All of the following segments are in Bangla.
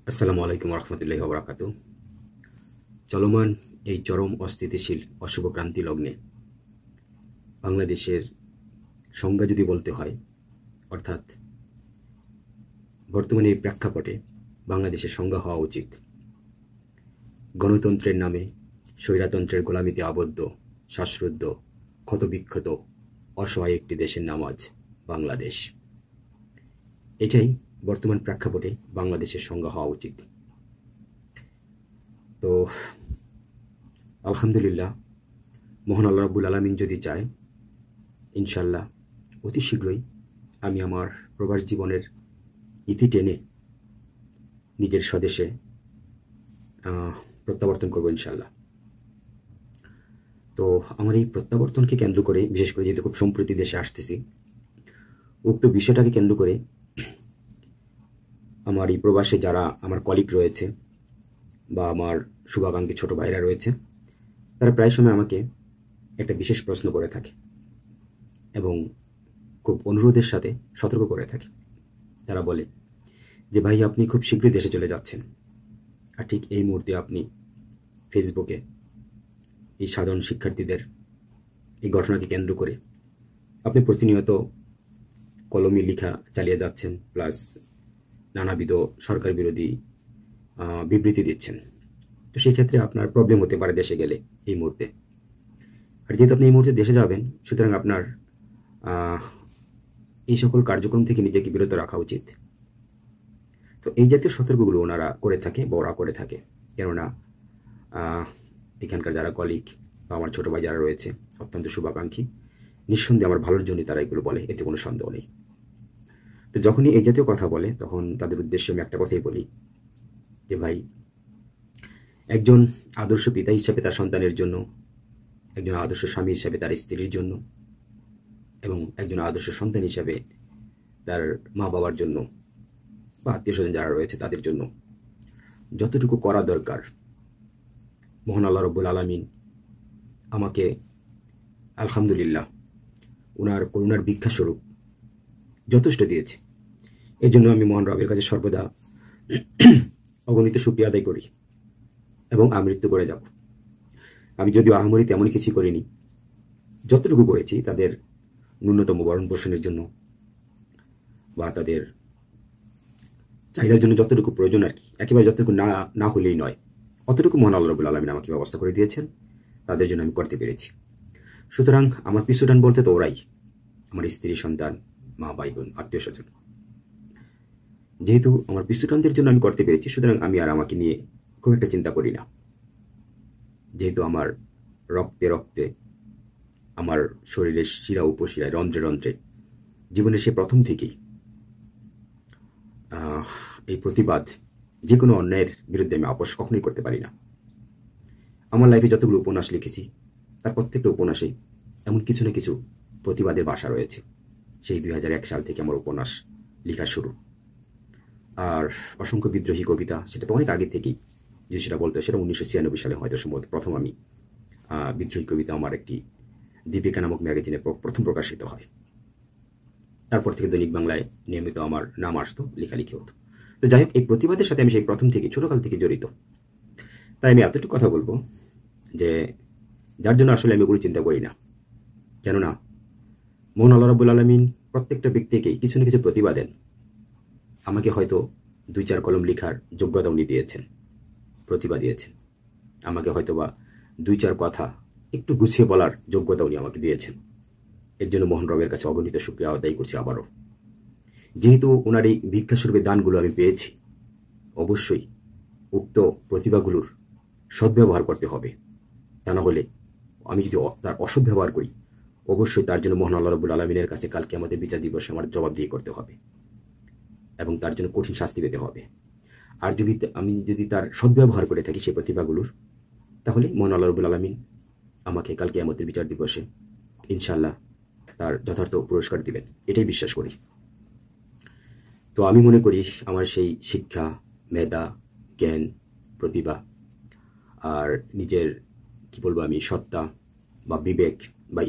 আসসালামু আলাইকুম রহমতুল্লাহি ওয়া বারাকাতুহু। চলমান এই চরম অস্থিতিশীল অশুভ ক্রান্তি লগ্নে বাংলাদেশের সংজ্ঞা যদি বলতে হয়, অর্থাৎ বর্তমানে এই প্রেক্ষাপটে বাংলাদেশের সংজ্ঞা হওয়া উচিত গণতন্ত্রের নামে স্বৈরতন্ত্রের গোলামিতে আবদ্ধ, শ্বাসরুদ্ধ, ক্ষতবিক্ষত, অসহায় একটি দেশের নাম আজ বাংলাদেশ। এটাই বর্তমান প্রেক্ষাপটে বাংলাদেশের সংজ্ঞা হওয়া উচিত। তো আলহামদুলিল্লাহ, মহান আল্লাহ রাব্বুল আলামিন যদি চায়, ইনশাল্লাহ অতি শীঘ্রই আমি আমার প্রবাস জীবনের ইতি টেনে নিজের স্বদেশে প্রত্যাবর্তন করবো ইনশাল্লাহ। তো আমার এই প্রত্যাবর্তনকে কেন্দ্র করে, বিশেষ করে যেহেতু খুব সম্প্রতি দেশে আসতেছি, উক্ত বিষয়টাকে কেন্দ্র করে আমার এই প্রবাসে যারা আমার কলিগ রয়েছে বা আমার শুভাকাঙ্ক্ষী ছোট ভাইরা রয়েছে, তারা প্রায় সময় আমাকে একটা বিশেষ প্রশ্ন করে থাকে এবং খুব অনুরোধের সাথে সতর্ক করে থাকে। তারা বলে যে, ভাই আপনি খুব শীঘ্রই দেশে চলে যাচ্ছেন, আর ঠিক এই মুহূর্তে আপনি ফেসবুকে এই সাধারণ শিক্ষার্থীদের এই ঘটনাকে কেন্দ্র করে আপনি প্রতিনিয়ত কলমি লেখা চালিয়ে যাচ্ছেন, প্লাস নানাবিধ সরকার বিরোধী বিবৃতি দিচ্ছেন। তো সেই ক্ষেত্রে আপনার প্রবলেম হতে পারে দেশে গেলে এই মুহূর্তে। আর যেহেতু আপনি এই মুহূর্তে দেশে যাবেন, সুতরাং আপনার এই সকল কার্যক্রম থেকে নিজেকে বিরত রাখা উচিত। তো এই জাতীয় সতর্কগুলো ওনারা করে থাকে বা ওরা করে থাকে, কেননা এখানকার যারা কলিগ বা আমার ছোট ভাই যারা রয়েছে অত্যন্ত শুভাকাঙ্ক্ষী, নিঃসন্দেহে আমার ভালোর জন্যই তারা এগুলো বলে, এতে কোনো সন্দেহ নেই। তো যখনই এই জাতীয় কথা বলে, তখন তাদের উদ্দেশ্যে আমি একটা কথাই বলি যে, ভাই একজন আদর্শ পিতা হিসাবে তার সন্তানের জন্য, একজন আদর্শ স্বামী হিসাবে তার স্ত্রীর জন্য, এবং একজন আদর্শ সন্তান হিসাবে তার মা বাবার জন্য বা আত্মীয় স্বজন যারা রয়েছে তাদের জন্য যতটুকু করা দরকার, মহান আল্লাহ রাব্বুল আলামিন আমাকে আলহামদুলিল্লাহ ওনার করুণার ভিক্ষাস্বরূপ যথেষ্ট দিয়েছে। এই জন্য আমি মহান রবের কাছে সর্বদা অগণিত শুকরিয়া আদায় করি এবং আমৃত্যু করে যাব। আমি যদিও আহামরি তেমন কিছু করিনি, যতটুকু করেছি তাদের ন্যূনতম ভরণ পোষণের জন্য বা তাদের চাহিদার জন্য যতটুকু প্রয়োজন আর কি, একেবারে যতটুকু না হলেই নয়, অতটুকু মহান আল্লাহ রাব্বুল আলামিন আমাকে ব্যবস্থা করে দিয়েছেন, তাদের জন্য আমি করতে পেরেছি। সুতরাং আমার পিছুটান বলতে তো ওরাই, আমার স্ত্রী, সন্তান, মা, ভাই, বোন, আত্মীয় স্বজন। যেহেতু আমার পিছুটানদের জন্য আমি করতে পেরেছি, সুতরাং আমি আর আমাকে নিয়ে খুব একটা চিন্তা করি না। যেহেতু আমার রক্তে রক্তে, আমার শরীরের শিরা উপশিরায়, রন্ধ্রে রন্ধ্রে, জীবনের সে প্রথম থেকেই এই প্রতিবাদ, যে কোনো অন্যায়ের বিরুদ্ধে আমি আপোষ কখনোই করতে পারি না। আমার লাইফে যতগুলো উপন্যাস লিখেছি, তার প্রত্যেকটা উপন্যাসে এমন কিছু না কিছু প্রতিবাদের ভাষা রয়েছে। সেই 2001 সাল থেকে আমার উপন্যাস লেখা শুরু। আর অসংখ্য বিদ্রোহী কবিতা, সেটা তো অনেক আগে থেকেই, যে সেটা বলতে, সেটা 1996 সালে হয়তো সম্ভবত প্রথম আমি বিদ্রোহী কবিতা আমার একটি দীপিকা নামক ম্যাগাজিনে প্রথম প্রকাশিত হয়। তারপর থেকে দৈনিক বাংলায় নিয়মিত আমার নাম আসতো, লেখালেখি হতো। তো যাই হোক, এই প্রতিবাদের সাথে আমি সেই প্রথম থেকে, ছোটকাল থেকে জড়িত। তাই আমি এতটুকু কথা বলবো যে, যার জন্য আসলে আমি ওগুলো চিন্তা করি না। কেননা মহান আল্লাহ রাব্বুল আলামিন প্রত্যেকটা ব্যক্তিকেই কিছু না কিছু প্রতিভা দেন। আমাকে হয়তো 2-4 কলম লেখার যোগ্যতা উনি দিয়েছেন, প্রতিভা দিয়েছেন। আমাকে হয়তো বা 2-4 কথা একটু গুছিয়ে বলার যোগ্যতা উনি আমাকে দিয়েছেন। এর জন্য মহান রবের কাছে অগণিত শুকরিয়া আদায় করছি আবারও। যেহেতু ওনার এই ভিক্ষাস্বরূপে দানগুলো আমি পেয়েছি, অবশ্যই উক্ত প্রতিভাগুলোর সদ্ব্যবহার করতে হবে। তা না হলে আমি যদি তার অসৎ ব্যবহার করি, অবশ্যই তার জন্য মহান আল্লাহ রাব্বুল আলামিনের কাছে কালকে আমাদের বিচার দিবসে আমার জবাবদিহি করতে হবে এবং তার জন্য কঠিন শাস্তি পেতে হবে। আর আমি যদি তার সদ্ব্যবহার করে থাকি সেই প্রতিভাগুলোর, তাহলে মহান আল্লাহ রাব্বুল আলামিন আমাকে কালকে আমাদের বিচার দিবসে ইনশাল্লাহ তার যথার্থ পুরস্কার দিবেন, এটাই বিশ্বাস করি। তো আমি মনে করি আমার সেই শিক্ষা, মেধা, জ্ঞান, প্রতিভা আর নিজের কি বলবো আমি সত্তা বা বিবেক বা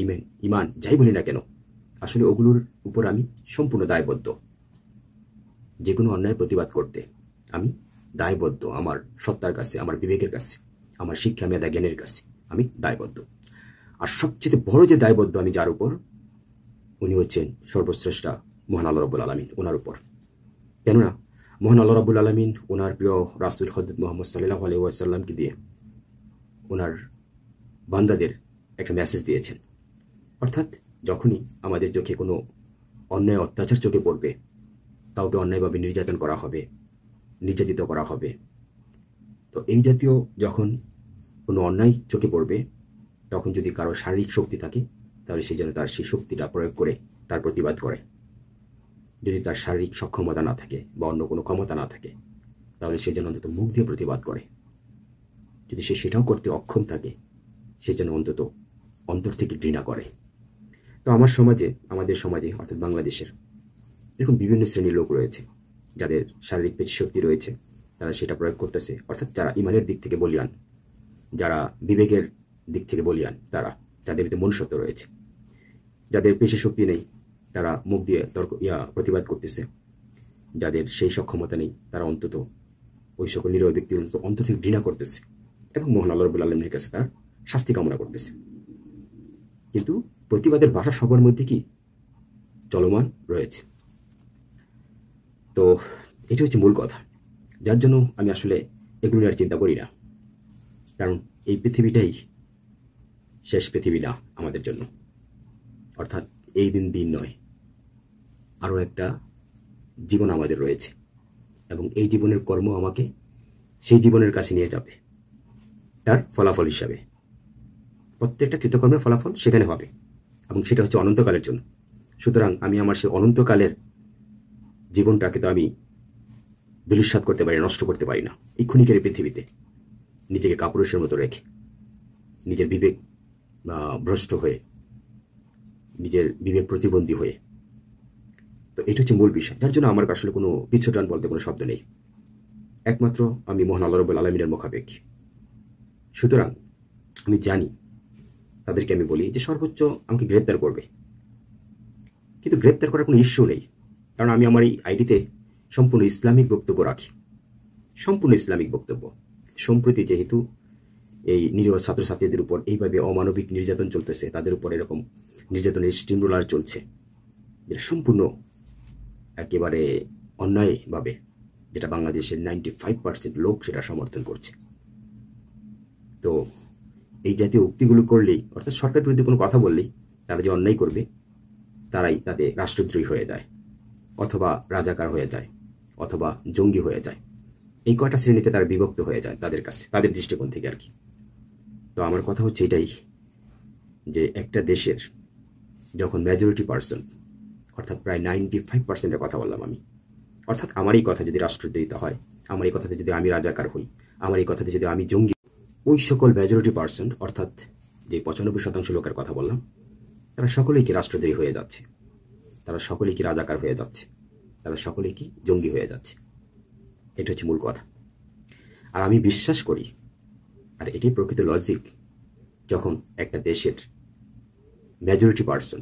ইমান যাই বলি না কেন, আসলে ওগুলোর উপর আমি সম্পূর্ণ দায়বদ্ধ। যে কোনো অন্যায় প্রতিবাদ করতে আমি দায়বদ্ধ, আমার সত্তার কাছে, আমার বিবেকের কাছে, আমার শিক্ষা মেধা জ্ঞানের কাছে আমি দায়বদ্ধ। আর সবচেয়ে বড় যে দায়বদ্ধ আমি যার উপর, উনি হচ্ছেন সর্বশ্রেষ্ঠা মহান আল্লাহ রাব্বুল আলামিন, ওনার উপর। কেননা মহান আল্লাহ রাব্বুল আলামিন ওনার প্রিয় রাসূল হযরত মুহাম্মদ সাল্লাল্লাহু আলাইহি ওয়াসাল্লামকে দিয়ে ওনার বান্দাদের একটা মেসেজ দিয়েছেন। অর্থাৎ যখনই আমাদের চোখে কোনো অন্যায় অত্যাচার চোখে পড়বে, কাউকে অন্যায়ভাবে নির্যাতন করা হবে, নির্যাতিত করা হবে, তো এই জাতীয় যখন কোনো অন্যায় চোখে পড়বে, তখন যদি কারো শারীরিক শক্তি থাকে, তাহলে সে যেন তার সেই শক্তিটা প্রয়োগ করে তার প্রতিবাদ করে। যদি তার শারীরিক সক্ষমতা না থাকে বা অন্য কোনো ক্ষমতা না থাকে, তাহলে সে যেন অন্তত মুখ দিয়ে প্রতিবাদ করে। যদি সে সেটাও করতে অক্ষম থাকে, সে যেন অন্তত অন্তর থেকে ঘৃণা করে। তো আমাদের সমাজে অর্থাৎ বাংলাদেশের এরকম বিভিন্ন শ্রেণীর লোক রয়েছে, যাদের শারীরিক পেশি শক্তি রয়েছে, তারা সেটা প্রয়োগ করতেছে। অর্থাৎ যারা ইমানের দিক থেকে বলিয়ান, যারা বিবেকের দিক থেকে বলিয়ান, তারা, যাদের ভিতরে মনুষ্যত্ব রয়েছে। যাদের পেশি শক্তি নেই, তারা মুখ দিয়ে প্রতিবাদ করতেছে। যাদের সেই সক্ষমতা নেই, তারা অন্তত ওই সকল নিরীহ ব্যক্তির অন্তর থেকে ঘৃণা করতেছে এবং মহান আল্লাহ রাব্বুল আলামিনের কাছে তার শাস্তি কামনা করতেছে। কিন্তু প্রতিবাদের ভাষা সবার মধ্যে কি চলমান রয়েছে। তো এটা হচ্ছে মূল কথা, যার জন্য আমি আসলে এগুলো আর চিন্তা করি না। কারণ এই পৃথিবীটাই শেষ পৃথিবী না আমাদের জন্য। অর্থাৎ এই দিন নয়, আরও একটা জীবন আমাদের রয়েছে এবং এই জীবনের কর্ম আমাকে সেই জীবনের কাছে নিয়ে যাবে তার ফলাফল হিসাবে। প্রত্যেকটা কৃতকর্মের ফলাফল সেখানে হবে এবং সেটা হচ্ছে অনন্তকালের জন্য। সুতরাং আমি আমার সেই অনন্তকালের জীবনটাকে তো আমি দুলিশ্বাত করতে পারি, নষ্ট করতে পারি না এই ক্ষণিকের পৃথিবীতে নিজেকে কাপুরুষের মতো রেখে, নিজের বিবেক ভ্রষ্ট হয়ে, নিজের বিবেক প্রতিবন্ধী হয়ে। তো এটা হচ্ছে মূল বিষয়, যার জন্য আমার আসলে কোনো পিছুটান বলতে কোনো শব্দ নেই। একমাত্র আমি মহান আল্লাহ রাব্বুল আলামিনের মুখাপেক্ষী। সুতরাং আমি জানি, তাদেরকে আমি বলি যে সর্বোচ্চ আমাকে গ্রেপ্তার করবে, কিন্তু গ্রেপ্তার করার কোনো ইস্যু নেই। কারণ আমি আমার এই আইডিতে সম্পূর্ণ ইসলামিক বক্তব্য রাখি, সম্পূর্ণ ইসলামিক বক্তব্য। সম্প্রতি যেহেতু এই নিরীহ ছাত্রছাত্রীদের উপর এইভাবে অমানবিক নির্যাতন চলতেছে, তাদের উপর এরকম নির্যাতনের স্টিম রোলার চলছে, যেটা সম্পূর্ণ একেবারে অন্যায়ভাবে, যেটা বাংলাদেশের 95% লোক সেটা সমর্থন করছে। তো এই জাতীয় উক্তিগুলো করলেই, অর্থাৎ সরকার বিরুদ্ধে কোনো কথা বললেই তারা যে অন্যায় করবে, তারাই তাতে রাষ্ট্রদ্রোহী হয়ে যায়, অথবা রাজাকার হয়ে যায়, অথবা জঙ্গি হয়ে যায়। এই কয়টা শ্রেণীতে তারা বিভক্ত হয়ে যায় তাদের কাছে, তাদের দৃষ্টিকোণ থেকে আর কি। তো আমার কথা হচ্ছে এটাই, যে একটা দেশের যখন মেজরিটি পার্সন, অর্থাৎ প্রায় 95%-এর কথা বললাম আমি, অর্থাৎ আমার এই কথা যদি রাষ্ট্রদ্রোহিতা হয়, আমার এই কথাতে যদি আমি রাজাকার হই, আমার এই কথাতে যদি আমি জঙ্গি, ওই সকল মেজরিটি পার্সন, অর্থাৎ যে 95% লোকের কথা বললাম, তারা সকলেই কি রাষ্ট্রদ্রোহী হয়ে যাচ্ছে, তারা সকলেই কি রাজাকার হয়ে যাচ্ছে, তারা সকলেই কি জঙ্গি হয়ে যাচ্ছে। এটা হচ্ছে মূল কথা। আর আমি বিশ্বাস করি, আর এটাই প্রকৃত লজিক, যখন একটা দেশের মেজরিটি পার্সন,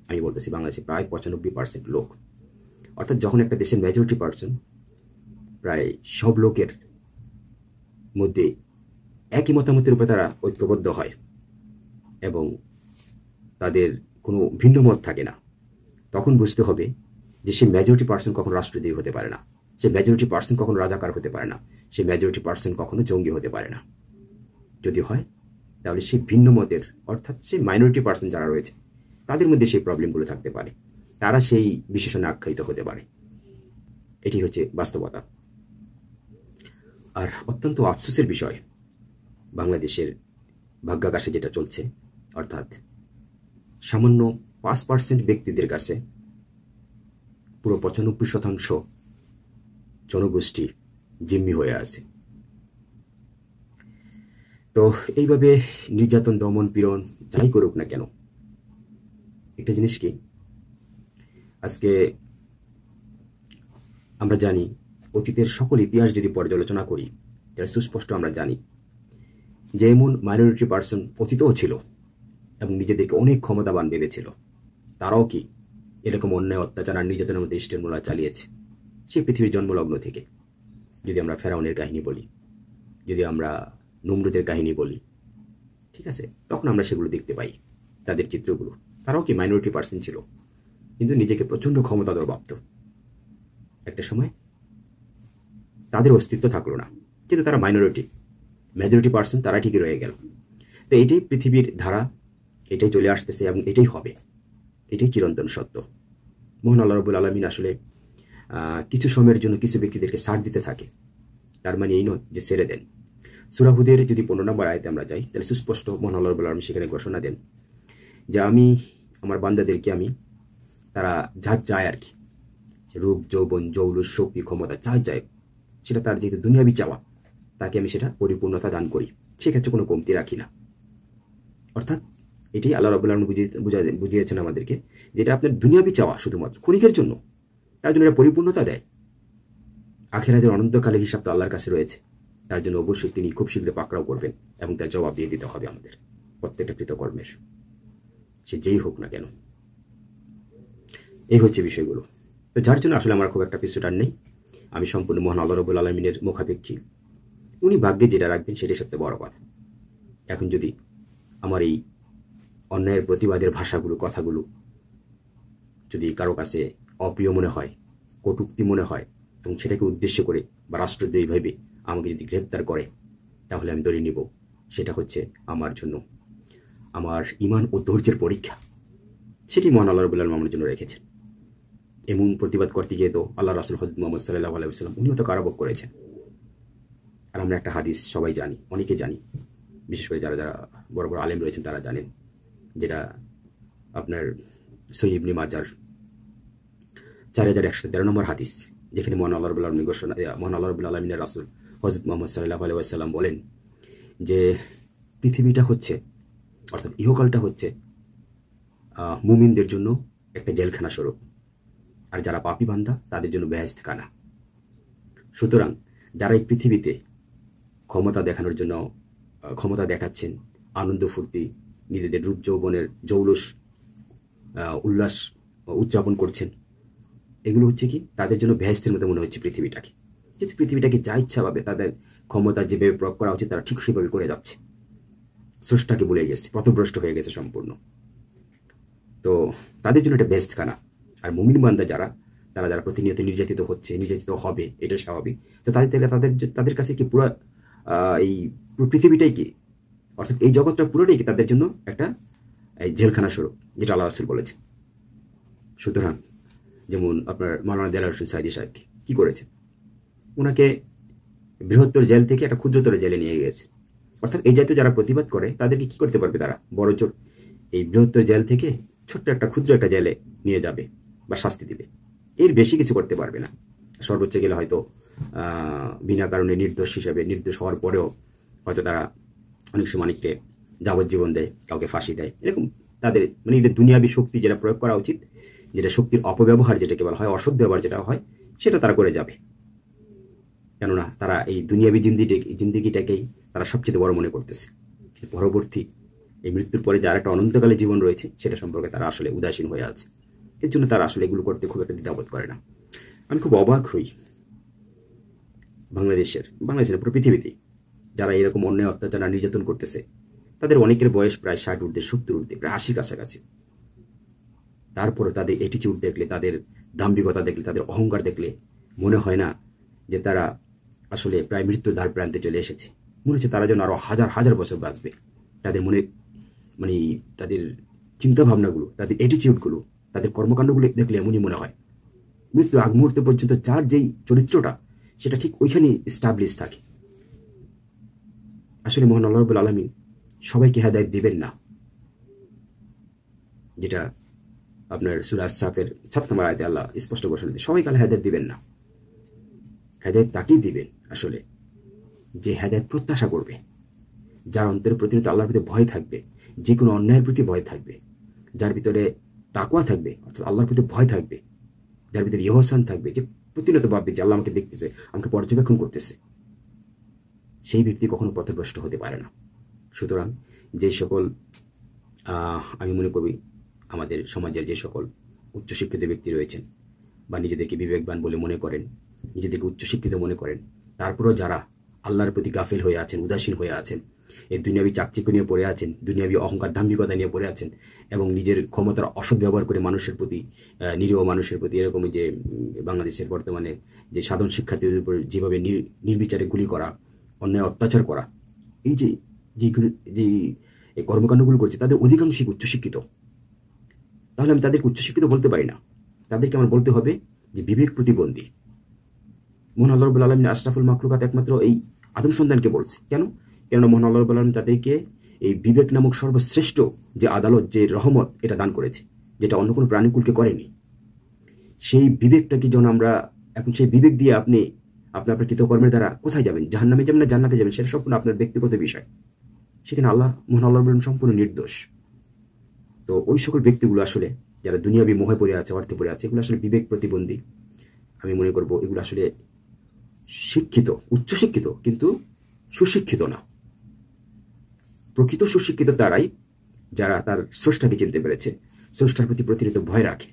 আমি বলতেছি বাংলাদেশে প্রায় 95% লোক, অর্থাৎ যখন একটা দেশের মেজরিটি পার্সন প্রায় সব লোকের মধ্যে একই মতামতের উপরে তারা ঐক্যবদ্ধ হয় এবং তাদের কোনো ভিন্ন মত থাকে না, তখন বুঝতে হবে যে সে মেজরিটি পার্সন কখনো রাষ্ট্রদ্রোহী হতে পারে না, সে মেজরিটি পার্সন কখনো রাজাকার হতে পারে না, সে মেজরিটি পার্সন কখনো জঙ্গি হতে পারে না। যদি হয় তাহলে সে ভিন্ন মতের, অর্থাৎ সে মাইনরিটি পার্সন যারা রয়েছে, তাদের মধ্যে সেই প্রবলেমগুলো থাকতে পারে, তারা সেই বিশেষণে আখ্যায়িত হতে পারে। এটি হচ্ছে বাস্তবতা। আর অত্যন্ত আফসোসের বিষয়, বাংলাদেশের ভাগ্যাকাশে যেটা চলছে, অর্থাৎ সামান্য 5% ব্যক্তিদের কাছে পুরো 95% জনগোষ্ঠী জিম্মি হয়ে আছে। তো এইভাবে নির্যাতন, দমন, পীড়ন যাই করুক না কেন, একটা জিনিস কি, আজকে আমরা জানি, অতীতের সকল ইতিহাস যদি পর্যালোচনা করি, এটা সুস্পষ্ট আমরা জানি যে এমন মাইনরিটি পার্সন অতীতও ছিল এবং নিজেদেরকে অনেক ক্ষমতাবান ভেবেছিল, তারাও কি এরকম অন্যায়, অত্যাচার আর নির্যাতনের মধ্যে স্টেমূলা চালিয়েছে সেই পৃথিবীর জন্মলগ্ন থেকে। যদি আমরা ফেরাউনের কাহিনী বলি, যদি আমরা নমরুদের কাহিনী বলি, ঠিক আছে, তখন আমরা সেগুলো দেখতে পাই, তাদের চিত্রগুলো। তারাও কি মাইনরিটি পার্সেন্ট ছিল, কিন্তু নিজেকে প্রচণ্ড ক্ষমতাধর ভাবত। একটা সময় তাদের অস্তিত্ব থাকলো না, কিন্তু তারা মাইনরিটি, মেজরিটি পার্সেন্ট তারা ঠিকই রয়ে গেল। তো এটাই পৃথিবীর ধারা, এটাই চলে আসতেছে এবং এটাই হবে, এটাই চিরন্তন সত্য। মহান আল্লাহ রাব্বুল আলামিন আসলে কিছু সময়ের জন্য কিছু ব্যক্তিদেরকে ছাড় দিতে থাকে, তার মানে এই নয় যে ছেড়ে দেন। সূরা হুদের যদি 15 নম্বর আয়াতে আমরা যাই, তাহলে সুস্পষ্ট মহান আল্লাহ রাব্বুল আলামিন সেখানে ঘোষণা দেন যে আমি আমার বান্দাদেরকে তারা যা চায় আর কি, রূপ, যৌবন, জৌলুস, শক্তি, ক্ষমতা যা চায়, সেটা তার যেহেতু দুনিয়াবি চাওয়া, তাকে আমি সেটা পরিপূর্ণতা দান করি, সেক্ষেত্রে কোনো কমতি রাখি না। অর্থাৎ এটাই আল্লাহ রাব্বুল আলামিন বুঝিয়েছেন আমাদেরকে, যেটা আপনার দুনিয়াবি চাওয়া শুধুমাত্র ক্ষণিকের জন্য, তার জন্য এটা পরিপূর্ণতা দেয়। আখিরাতের অনন্তকালের হিসাব তো আল্লাহর কাছে রয়েছে, তার জন্য অবশ্যই তিনি খুব শীঘ্রই পাকড়াও করবেন এবং তার জবাব দিয়ে দিতে হবে আমাদের প্রত্যেকটা কৃতকর্মের, সে যেই হোক না কেন। এই হচ্ছে বিষয়গুলো। তো যার জন্য আসলে আমার খুব একটা পিছুটার নেই, আমি সম্পূর্ণ মহান আল্লাহ রাব্বুল আলামিনের মুখাপেক্ষী। উনি ভাগ্যে যেটা রাখবেন সেটাই সবচেয়ে বড় কথা। এখন যদি আমার এই অন্যায়ের প্রতিবাদের ভাষাগুলো, কথাগুলো যদি কারো কাছে অপ্রিয় মনে হয়, কটূক্তি মনে হয়, এবং সেটাকে উদ্দেশ্য করে বা রাষ্ট্রদ্রোহীভাবে আমাকে যদি গ্রেপ্তার করে, তাহলে আমি ধরে নিব সেটা হচ্ছে আমার জন্য আমার ঈমান ও ধৈর্যের পরীক্ষা। সেটি মহান আল্লাহ রাব্বুল আলামিন আমার জন্য রেখেছেন। এমন প্রতিবাদ করতে গিয়ে তো আল্লাহ রাসূল হযরত মুহাম্মদ সাল্লাল্লাহু আলাইহি ওয়াসাল্লাম উনিও তো কারাভোগ করেছেন। আর আমরা একটা হাদিস সবাই জানি, অনেকে জানি, বিশেষ করে যারা যারা বড় বড় আলেম রয়েছেন তারা জানেন, যেটা আপনার সহিহ ইবনে মাজার 4113 নম্বর হাদিস, যেখানে মহান আল্লাহ রাব্বুল আলামিন মহান আল্লাহ রাব্বুল আলামিনের রাসূল হযরত মুহাম্মদ সাল্লাল্লাহু আলাইহি ওয়াসাল্লাম বলেন যে পৃথিবীটা হচ্ছে, অর্থাৎ ইহকালটা হচ্ছে মুমিনদের জন্য একটা জেলখানা স্বরূপ, আর যারা পাপী বান্দা তাদের জন্য বেহেশতখানা। সুতরাং যারা এই পৃথিবীতে ক্ষমতা দেখানোর জন্য ক্ষমতা দেখাচ্ছেন, আনন্দ ফুর্তি, নিজেদের রূপ যৌবনের জৌলুস উল্লাস উদযাপন করছেন, এগুলো হচ্ছে কি তাদের জন্য বেহেশতের মতো মনে হচ্ছে পৃথিবীটাকে। যেহেতু পৃথিবীটাকে যা ইচ্ছা ভাবে তাদের ক্ষমতা যেভাবে প্রয়োগ করা উচিত তারা ঠিক সেভাবে করে যাচ্ছে, স্রষ্টাকে ভুলে গেছে, পথভ্রষ্ট হয়ে গেছে সম্পূর্ণ। তো তাদের জন্য এটা বেহেশতখানা। আর মুমিন বান্দা যারা, তারা যারা প্রতিনিয়ত নির্যাতিত হচ্ছে, নির্যাতিত হবে, এটা স্বাভাবিক। তো তাদের কাছে কি পুরো এই পৃথিবীটাই কি, অর্থাৎ এই জগৎটা পুরোটাই কি তাদের জন্য একটা জেলখানা স্বরূপ, যেটা আল্লাহ রাসূল বলেছে। সুতরাং যেমন আপনার মাওলানা দেলাওয়ার হোসেন সাঈদী সাহেব কি করেছে, ওনাকে বৃহত্তর জেল থেকে একটা ক্ষুদ্রতর জেলে নিয়ে গেছে। অর্থাৎ এই জাতীয় যারা প্রতিবাদ করে তাদেরকে কি করতে পারবে, তারা বড় জোর এই বৃহত্তর জেল থেকে ছোট্ট একটা ক্ষুদ্র একটা জেলে নিয়ে যাবে বা শাস্তি দিবে, এর বেশি কিছু করতে পারবে না। সর্বোচ্চ গেলে হয়তো বিনা কারণে নির্দোষ হিসেবে, নির্দোষ হওয়ার পরেও হয়তো তারা অনেক সময় অনেককে যাবজ্জীবন দেয়, কাউকে ফাঁসি দেয়, এরকম তাদের মানে এটা দুনিয়াবী শক্তি যেটা প্রয়োগ করা উচিত, যেটা শক্তির অপব্যবহার যেটাকে বলা হয়, অসৎ ব্যবহার যেটা হয়, সেটা তারা করে যাবে। কেননা তারা এই দুনিয়াবী জিন্দিগিটাকেই তারা সবচেয়ে বড় মনে করতেছে। পরবর্তী এই মৃত্যুর পরে যার একটা অনন্তকালে জীবন রয়েছে সেটা সম্পর্কে তারা আসলে উদাসীন হয়ে আছে। এর জন্য তারা আসলে এগুলো করতে খুব একটা দ্বিধাবোধ করে না। আমি খুব অবাক হই বাংলাদেশের পুরো পৃথিবীতেই যারা এরকম অন্যায় অত্যাচার নির্যাতন করতেছে, তাদের অনেকের বয়স প্রায় 60 ঊর্ধ্বে, 70 ঊর্ধ্বে, প্রায় 80 কাছাকাছি। তারপরে তাদের অ্যাটিটিউড দেখলে, তাদের দাম্ভিকতা দেখলে, তাদের অহংকার দেখলে মনে হয় না যে তারা আসলে প্রায় মৃত্যুর দ্বার প্রান্তে চলে এসেছে। মনে হচ্ছে তারা যেন আরো হাজার হাজার বছর বাঁচবে। তাদের মনে মানে তাদের চিন্তা ভাবনাগুলো, তাদের অ্যাটিটিউডগুলো, তাদের কর্মকাণ্ডগুলো দেখলে এমনই মনে হয় মৃত্যুর আগ মুহূর্ত পর্যন্ত যার যেই চরিত্রটা সেটা ঠিক ওইখানে স্টাবলিশ থাকে। আসলে মহান আল্লাহ রাব্বুল আলামিন সবাইকে হেদায়েত দিবেন না, যেটা আপনার সূরা আস-সাফের 7 নম্বর আয়াতে আল্লাহ স্পষ্ট ঘোষণা দিয়েছেন, সবাইকে আল্লাহ হেদায়েত দিবেন না। হেদায়েত তাকেই দিবেন আসলে যে হেদায়েত প্রত্যাশা করবে, যার অন্তরের প্রতিনিয়ত আল্লাহর প্রতি ভয় থাকবে, যে কোনো অন্যায়ের প্রতি ভয় থাকবে, যার ভিতরে তাকওয়া থাকবে, অর্থাৎ আল্লাহর প্রতি ভয় থাকবে, যার ভিতরে ইহসান থাকবে, যে প্রতিনিয়ত ভাববে যে আল্লাহ আমাকে দেখতেছে, আমাকে পর্যবেক্ষণ করতেছে, সেই ব্যক্তি কখনো পথভ্রষ্ট হতে পারে না। সুতরাং যে সকল আমি মনে করি আমাদের সমাজের যে সকল উচ্চশিক্ষিত ব্যক্তি রয়েছেন বা নিজেদেরকে বিবেকবান বলে মনে করেন, নিজেদেরকে উচ্চশিক্ষিত মনে করেন, তারপরও যারা আল্লাহর প্রতি গাফিল হয়ে আছেন, উদাসীন হয়ে আছেন, এই দুনিয়াবি চাকচিক্য নিয়ে পড়ে আছেন, দুনিয়াবি অহংকার দাম্ভিকতা নিয়ে পড়ে আছেন এবং নিজের ক্ষমতার অসৎ ব্যবহার করে মানুষের প্রতি, নিরীহ মানুষের প্রতি, এরকমই যে বাংলাদেশের বর্তমানে যে সাধারণ শিক্ষার্থীদের উপর যেভাবে নির্বিচারে গুলি করা, অন্যায় অত্যাচার করা, এই যে যে কর্মকাণ্ডগুলো করছে, তাদের অধিকাংশই উচ্চশিক্ষিত। তাহলে আমি তাদেরকে উচ্চশিক্ষিত বলতে পারি না, তাদেরকে আমার বলতে হবে যে বিবেক প্রতিবন্ধী। মহান আল্লাহ রাব্বুল আলামিন আশরাফুল মাখলুকাত একমাত্র এই আদম সন্তানকে বলছে। কেননা মহান আল্লাহ রাব্বুল আলামিন তাদেরকে এই বিবেক নামক সর্বশ্রেষ্ঠ যে আদালত, যে রহমত, এটা দান করেছে, যেটা অন্য কোনো প্রাণীকুলকে করেনি। সেই বিবেকটাকে যেন আমরা এখন, সেই বিবেক দিয়ে আপনি আপনার কৃতকর্মের দ্বারা কোথায় যাবেন, জাহান্নামে যাবেন না জান্নাতে যাবেন, সেটা সম্পূর্ণ আপনার ব্যক্তিগত বিষয়। সেখানে মহান আল্লাহ রাব্বুল আলামিন সম্পূর্ণ নির্দোষ। তো ওই সকল ব্যক্তিগুলো আসলে যারা দুনিয়াবি মোহে পড়ে আছে, অর্থে পড়ে আছে, এগুলো আসলে বিবেক প্রতিবন্ধী। আমি মনে করবো এগুলো আসলে শিক্ষিত, উচ্চশিক্ষিত, কিন্তু সুশিক্ষিত না। প্রকৃত সুশিক্ষিত তারাই যারা তার স্রষ্টাকে চিনতে পেরেছে, স্রষ্টার প্রতি প্রতিনিয়ত ভয় রাখে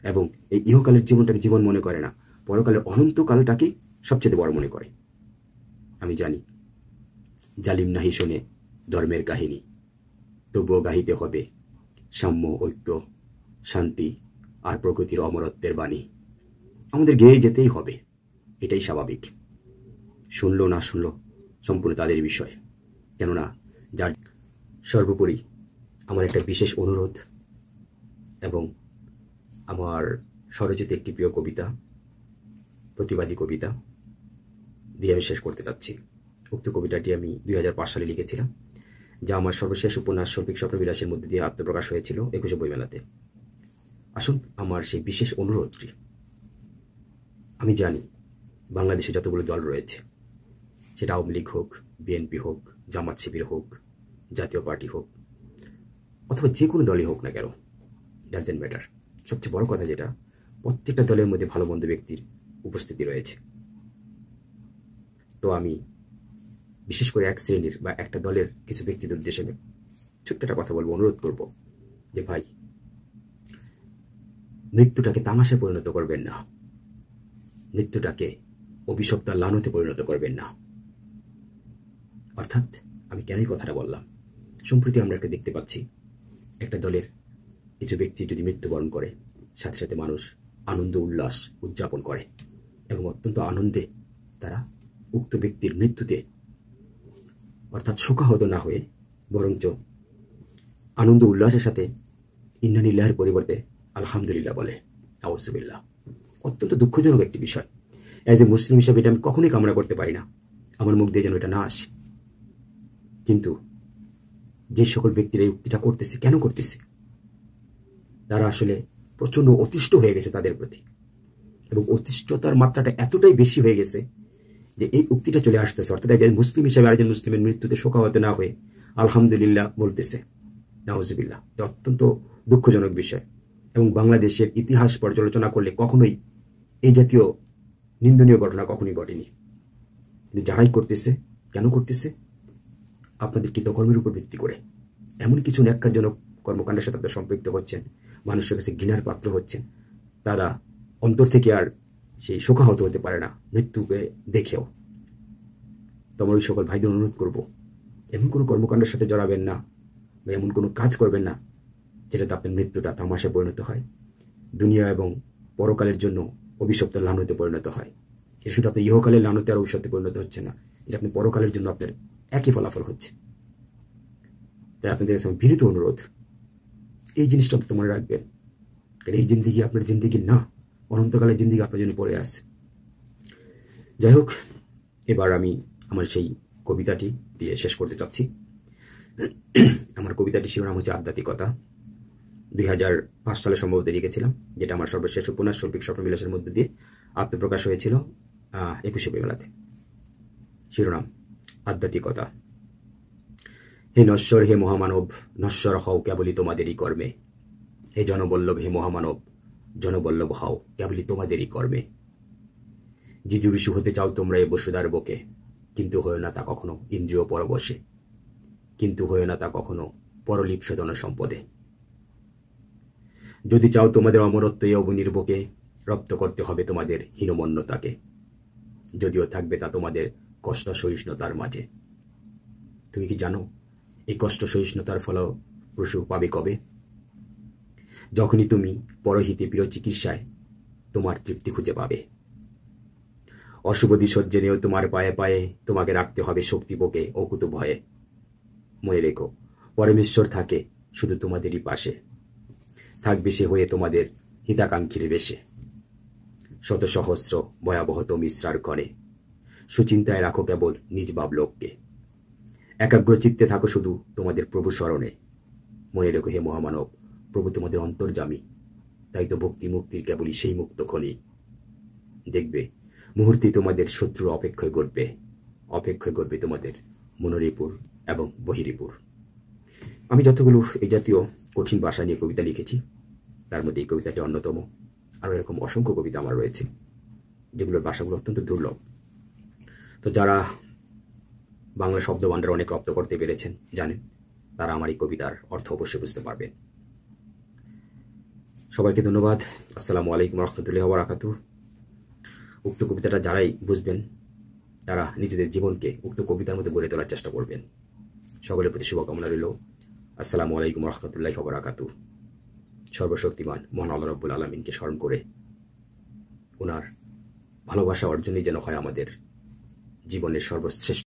এবং এই ইহকালের জীবনটাকে জীবন মনে করে না, পরকালের অনন্তকালটাকে সবচেয়ে বড় মনে করে। আমি জানি জালিম নাহি শোনে ধর্মের কাহিনী, তবুও গাহিতে হবে সাম্য, ঐক্য, শান্তি আর প্রকৃতির অমরত্বের বাণী। আমাদের গেয়ে যেতেই হবে, এটাই স্বাভাবিক। শুনলো না শুনলো সম্পূর্ণ তাদের বিষয়। কেননা যার সর্বোপরি আমার একটা বিশেষ অনুরোধ এবং আমার স্বরচিত একটি প্রিয় কবিতা, প্রতিবাদী কবিতা দিয়ে আমি শেষ করতে চাচ্ছি। উক্ত কবিতাটি আমি 2005 সালে লিখেছিলাম, যা আমার সর্বশেষ উপন্যাস শৈল্পিক স্বপ্নবিলাসের মধ্যে দিয়ে আত্মপ্রকাশ হয়েছিল 21 বইমেলাতে। আসুন, আমার সেই বিশেষ অনুরোধটি, আমি জানি বাংলাদেশে যতগুলো দল রয়েছে, সেটা আওয়ামী লীগ হোক, বিএনপি হোক, জামাত শিবির হোক, জাতীয় পার্টি হোক, অথবা যে কোনো দলই হোক না কেন, ডাজেন্ট ম্যাটার। সবচেয়ে বড় কথা যেটা, প্রত্যেকটা দলের মধ্যে ভালো মন্দ ব্যক্তির উপস্থিতি রয়েছে। তো আমি বিশেষ করে এক শ্রেণীর বা একটা দলের কিছু ব্যক্তিদের উদ্দেশ্যে ছোট্ট একটা কথা বলবো, অনুরোধ করব যে ভাই, মৃত্যুটাকে তামাশায় পরিণত করবেন না, মৃত্যুটাকে অভিশপ্ত লানতে পরিণত করবেন না। অর্থাৎ আমি কেনই কথাটা বললাম, সম্প্রতি আমরা একটা দেখতে পাচ্ছি, একটা দলের কিছু ব্যক্তি যদি মৃত্যুবরণ করে, সাথে সাথে মানুষ আনন্দ উল্লাস উদযাপন করে এবং অত্যন্ত আনন্দে তারা উক্ত ব্যক্তির মৃত্যুতে অর্থাৎ শোকাহত না হয়ে বরঞ্চ আনন্দ উল্লাসের সাথে ইন্না লিল্লাহির পরিবর্তে আলহামদুলিল্লাহ বলে। আউযুবিল্লাহ। অত্যন্ত দুঃখজনক একটি বিষয়। অ্যাজ এ মুসলিম হিসাবে এটা আমি কখনোই কামনা করতে পারি না, আমার মুখ দিয়ে যেন এটা না আসে। কিন্তু যে সকল ব্যক্তিরা এই উক্তিটা করতেছে, কেন করতেছে? তারা আসলে প্রচন্ড অতিষ্ঠ হয়ে গেছে তাদের প্রতি, এবং অতিষ্ঠতার মাত্রাটা এতটাই বেশি হয়ে গেছে যে এই উক্তিটা চলে আসতেছে। অর্থাৎ একজন মুসলিম হিসাবে আরেকজন মুসলিমের মৃত্যুতে শোকাহত না হয়ে আলহামদুলিল্লাহ বলতেছে। নাউজুবিল্লাহ। এটা অত্যন্ত দুঃখজনক বিষয়, এবং বাংলাদেশের ইতিহাস পর্যালোচনা করলে কখনোই এই জাতীয় নিন্দনীয় ঘটনা কখনোই ঘটেনি। কিন্তু যারাই করতেছে, কেন করতেছে? আপনাদের কৃতকর্মের উপর ভিত্তি করে এমন কিছু ন্যাক্কারজনক কর্মকাণ্ডের সাথে আপনারা সম্পৃক্ত হচ্ছেন, মানুষের কাছে ঘৃণার পাত্র হচ্ছেন। তারা অন্তর থেকে আর সেই শোকাহত হতে পারে না মৃত্যুকে দেখেও। তো আমার ওই সকল ভাইদের অনুরোধ করব, এমন কোনো কর্মকাণ্ডের সাথে জড়াবেন না বা এমন কোনো কাজ করবেন না যেটাতে আপনার মৃত্যুটা তামাশায় পরিণত হয়, দুনিয়া এবং পরকালের জন্য অভিশপ্ত লানতে পরিণত হয়। এটা শুধু আপনার ইহকালের লানতে আর অভিশপ্তে পরিণত হচ্ছে না, এটা আপনি পরকালের জন্য আপনার একই ফলাফল হচ্ছে। তাই আপনাদের কাছে বিনীত অনুরোধ, এই জিনিসটা তো মনে রাখবেন, কারণ এই জিন্দিগি আপনার জিন্দিগি না, অনন্তকালের জিন্দিগি আপনার জন্য পড়ে আছে। যাই হোক, এবার আমি আমার সেই কবিতাটি দিয়ে শেষ করতে চাচ্ছি। আমার কবিতাটি শিরোনাম হচ্ছে আধ্যাত্মিকতা। 2005 সালে সম্ভবত লিখেছিলাম, যেটা আমার সর্বশেষ উপন্যাস শৈল্পিক স্বপ্নবিলাসের মধ্যে দিয়ে আত্মপ্রকাশ হয়েছিল 21 বইমেলাতে। শিরোনাম আধ্যাত্মিকতা। হে নশ্বর, হে মহামানব, নশ্বর হও কেবলই তোমাদেরই কর্মে। হে জনবল্লভ, হে মহামানব, জনবল্লভ হও কেবলই তোমাদেরই কর্মে। জিজুবিষু হতে চাও তোমরা এ বসুধার বুকে, কিন্তু হয় না তা কখনো ইন্দ্রিয় পরবশে, কিন্তু হয় না তা কখনো পরলিপ্সধন সম্পদে। যদি চাও তোমাদের অমরত্ব এ অবনির্বকে, রপ্ত করতে হবে তোমাদের হীনমন্যতাকে। যদিও থাকবে তা তোমাদের কষ্ট সহিষ্ণুতার মাঝে। তুমি কি জানো এই কষ্ট সহিষ্ণুতার ফলপ্রসূ পাবে কবে? যখনই তুমি পরহিতে প্রিয় চিকিৎসায় তোমার তৃপ্তি খুঁজে পাবে। অশুভ দিশর জেনেও তোমার পায়ে পায়ে তোমাকে রাখতে হবে শক্তি বুকে অকুত ভয়ে। মনে রেখো, পরমেশ্বর থাকে শুধু তোমাদেরই পাশে, থাকবে সে হয়ে তোমাদের হিতাকাঙ্ক্ষীর বেশে। শত সহস্র ভয়াবহ মিশ্রার কণে সুচিন্তায় রাখো কেবল নিজ বাবলোককে। একাগ্র চিত্তে থাকো শুধু তোমাদের প্রভু স্মরণে। মনে রেখো হে মহামানব, প্রভু তোমাদের অন্তর্যামী, তাই তো ভক্তি মুক্তির কেবলই সেই মুক্ত খনি। দেখবে মুহূর্তে তোমাদের শত্রুর অপেক্ষায় করবে তোমাদের মনোরিপুর এবং বহিরিপুর। আমি যতগুলো এই জাতীয় কঠিন ভাষা নিয়ে কবিতা লিখেছি, তার মধ্যে এই কবিতাটি অন্যতম। আরও এরকম অসংখ্য কবিতা আমার রয়েছে, যেগুলোর ভাষাগুলো অত্যন্ত দুর্লভ। তো যারা বাংলা শব্দভাণ্ডার অনেক রপ্ত করতে পেরেছেন জানেন, তারা আমার এই কবিতার অর্থ অবশ্যই বুঝতে পারবেন। সবাইকে ধন্যবাদ। আসসালামু আলাইকুম রহমতুল্লাহি ওয়া বারাকাতুহু। উক্ত কবিতাটা যারাই বুঝবেন তারা নিজেদের জীবনকে উক্ত কবিতার মধ্যে গড়ে তোলার চেষ্টা করবেন। সকলের প্রতি শুভকামনা রইল। আসসালামু আলাইকুম রহমতুল্লাহি ওয়া বারাকাতুহু। সর্বশক্তিমান মহান আল্লাহ রাব্বুল আলামিনকে স্মরণ করে ওনার ভালোবাসা অর্জনই যেন হয় আমাদের জীবনের সর্বশ্রেষ্ঠ